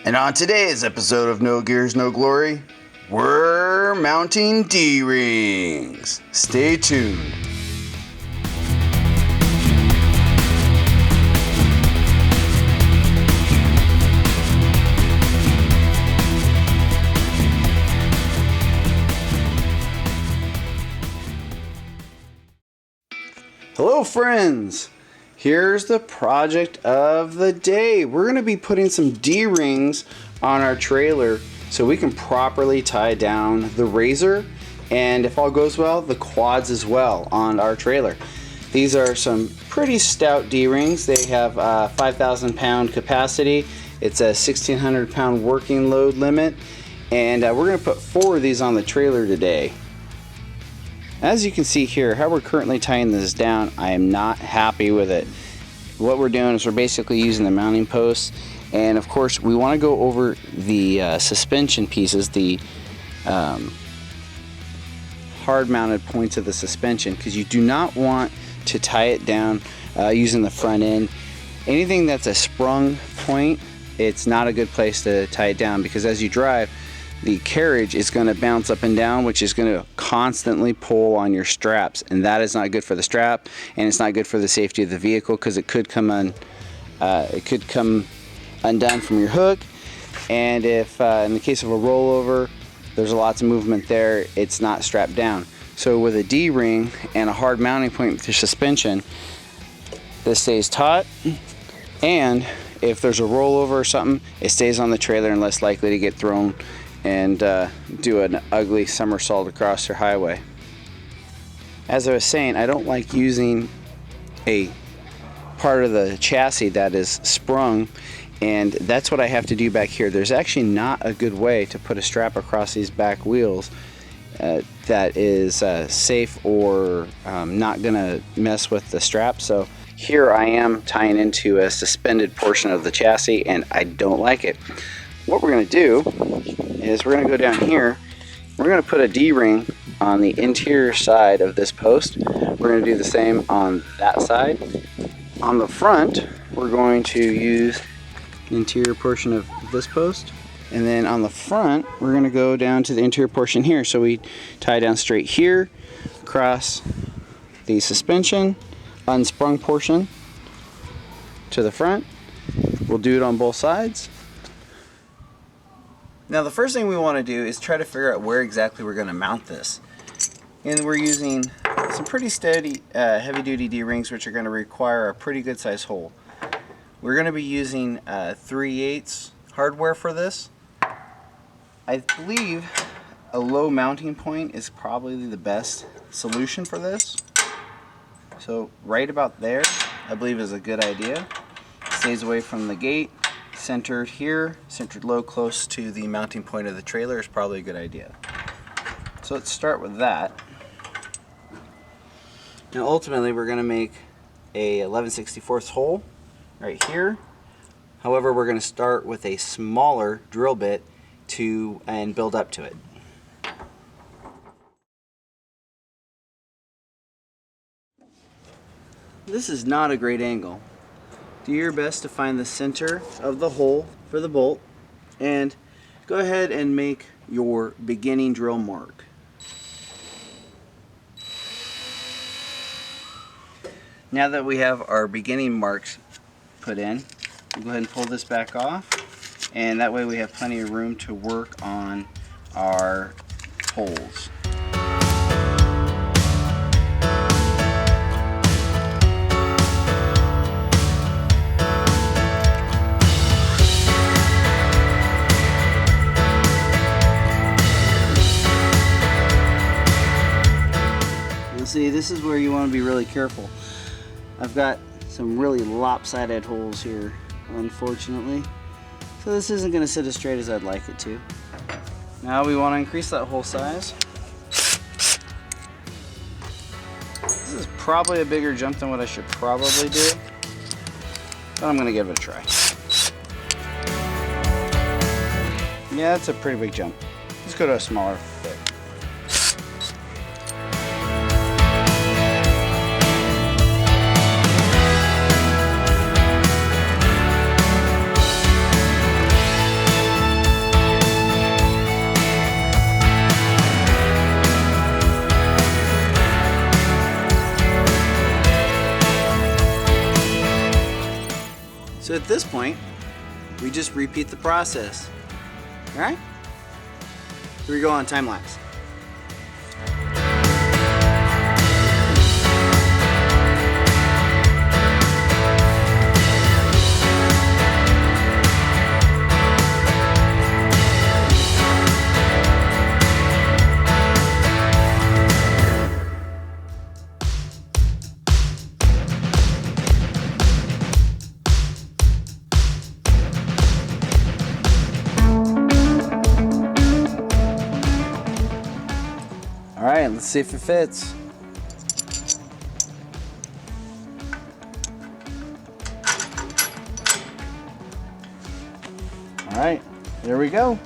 And on today's episode of No Gears, No Glory, we're mounting D-rings. Stay tuned. Hello friends! Here's the project of the day. We're going to be putting some D-rings on our trailer so we can properly tie down the RZR and, if all goes well, the quads as well on our trailer. These are some pretty stout D-rings. They have a 5,000 pound capacity. It's a 1,600 pound working load limit, and we're going to put 4 of these on the trailer today. As you can see here, how we're currently tying this down, I am not happy with it. What we're doing is we're basically using the mounting posts, and of course we want to go over the suspension pieces, the hard mounted points of the suspension, because you do not want to tie it down using the front end. Anything that's a sprung point, it's not a good place to tie it down, because as you drive, the carriage is going to bounce up and down, which is going to constantly pull on your straps, and that is not good for the strap, and it's not good for the safety of the vehicle, because it could come undone from your hook. And if in the case of a rollover, there's lots of movement there, it's not strapped down. So with a D-ring and a hard mounting point with your suspension, this stays taut, and if there's a rollover or something, it stays on the trailer and less likely to get thrown and do an ugly somersault across your highway. As I was saying, I don't like using a part of the chassis that is sprung, and that's what I have to do back here. There's actually not a good way to put a strap across these back wheels that is safe or not gonna mess with the strap. So here I am tying into a suspended portion of the chassis, and I don't like it. What we're going to do is we're going to go down here. We're going to put a D-ring on the interior side of this post. We're going to do the same on that side. On the front, we're going to use the interior portion of this post. And then on the front, we're going to go down to the interior portion here. So we tie down straight here, across the suspension, unsprung portion to the front. We'll do it on both sides. Now the first thing we want to do is try to figure out where exactly we're going to mount this. And we're using some pretty steady heavy duty D-rings, which are going to require a pretty good size hole. We're going to be using 3/8 hardware for this. I believe a low mounting point is probably the best solution for this. So right about there, I believe, is a good idea. Stays away from the gate. Centered here, centered low close to the mounting point of the trailer is probably a good idea. So let's start with that. Now ultimately we're going to make a 11/64 hole right here. However, we're going to start with a smaller drill bit and build up to it. This is not a great angle. Do your best to find the center of the hole for the bolt, and go ahead and make your beginning drill mark. Now that we have our beginning marks put in, we'll go ahead and pull this back off, and that way we have plenty of room to work on our holes. See, this is where you want to be really careful. I've got some really lopsided holes here, unfortunately. So this isn't going to sit as straight as I'd like it to. Now we want to increase that hole size. This is probably a bigger jump than what I should probably do, but I'm going to give it a try. Yeah, that's a pretty big jump. Let's go to a smaller bit. at this point, we just repeat the process. All right? Here we go on time lapse. All right, let's see if it fits. All right, there we go.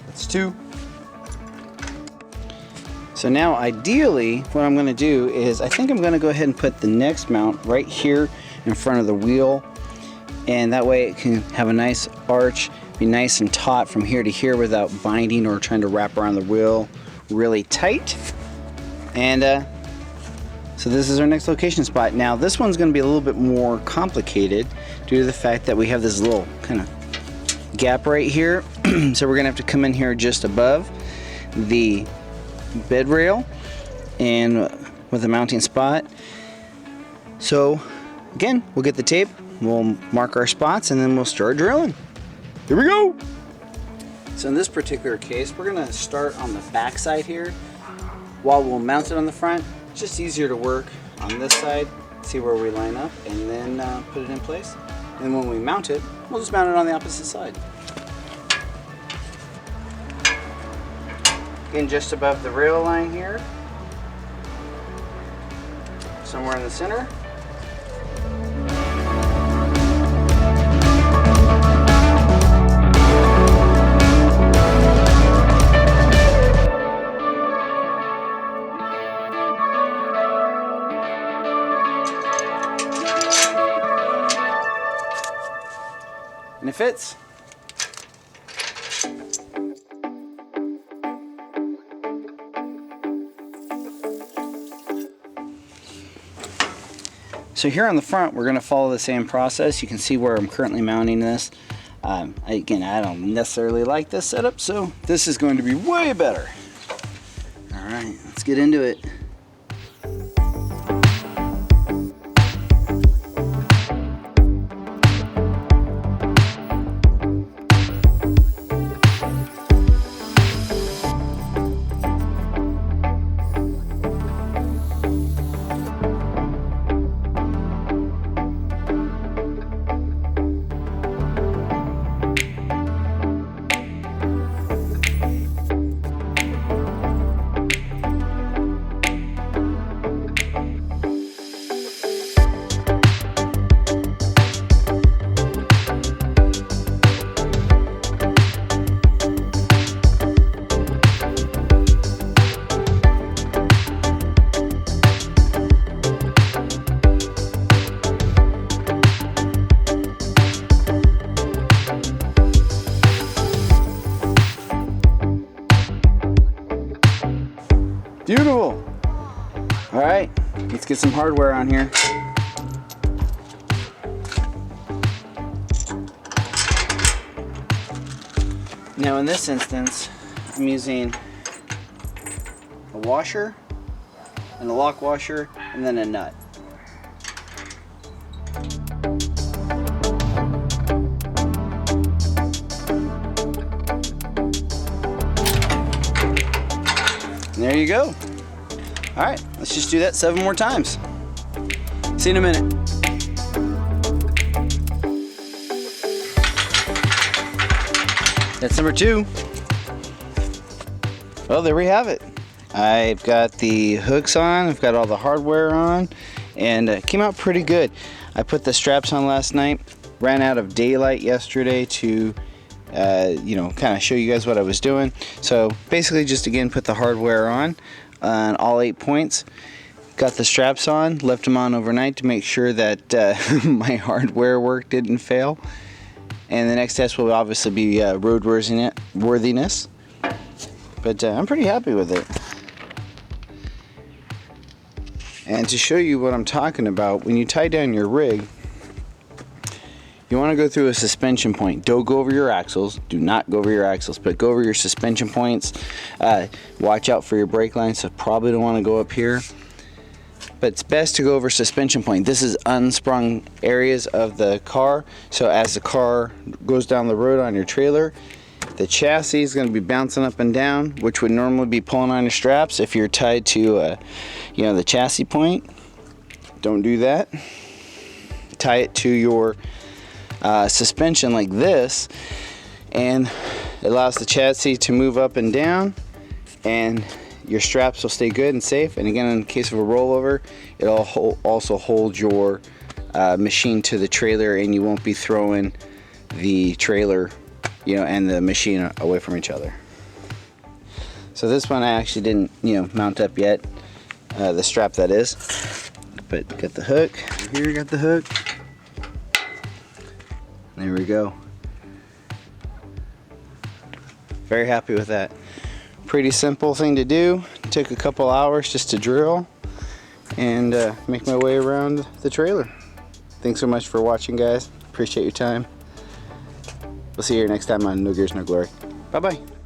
That's 2. So now ideally, what I'm gonna do is, I think I'm gonna go ahead and put the next mount right here in front of the wheel. And that way it can have a nice arch, be nice and taut from here to here without binding or trying to wrap around the wheel really tight. And so this is our next location spot. Now this one's going to be a little bit more complicated due to the fact that we have this little kind of gap right here. So we're going to have to come in here just above the bed rail and with a mounting spot. So again, we'll get the tape, we'll mark our spots, and then we'll start drilling. Here we go. So in this particular case, we're gonna start on the back side here while we'll mount it on the front. It's just easier to work on this side, see where we line up, and then put it in place. And when we mount it, we'll just mount it on the opposite side. Again, just above the rail line here, somewhere in the center. And it fits. So here on the front, we're going to follow the same process. You can see where I'm currently mounting this. Again, I don't necessarily like this setup, so this is going to be way better. All right, let's get into it. Beautiful. All right, let's get some hardware on here. Now in this instance, I'm using a washer and a lock washer and then a nut. And there you go. All right, let's just do that 7 more times. See you in a minute. That's number 2. Well, there we have it. I've got the hooks on, I've got all the hardware on, and it came out pretty good. I put the straps on last night, ran out of daylight yesterday to kind of show you guys what I was doing. So basically just again put the hardware on all 8 points, got the straps on, left them on overnight to make sure that my hardware work didn't fail. And the next test will obviously be roadworthiness, but I'm pretty happy with it. And to show you what I'm talking about, when you tie down your rig, You want to go through a suspension point. Don't go over your axles. Do not go over your axles, but go over your suspension points. Watch out for your brake lines, so probably don't want to go up here. But it's best to go over suspension point. This is unsprung areas of the car, so as the car goes down the road on your trailer, the chassis is going to be bouncing up and down, which would normally be pulling on your straps if you're tied to the chassis point. Don't do that. Tie it to your suspension like this, and it allows the chassis to move up and down, and your straps will stay good and safe. And again, in case of a rollover, it'll also hold your machine to the trailer, and you won't be throwing the trailer and the machine away from each other. So this one I actually didn't mount up yet, the strap that is, but got the hook here, got the hook. There we go. Very happy with that. Pretty simple thing to do. It took a couple hours just to drill and make my way around the trailer. Thanks so much for watching, guys. Appreciate your time. We'll see you here next time on No Gears, No Glory. Bye-bye.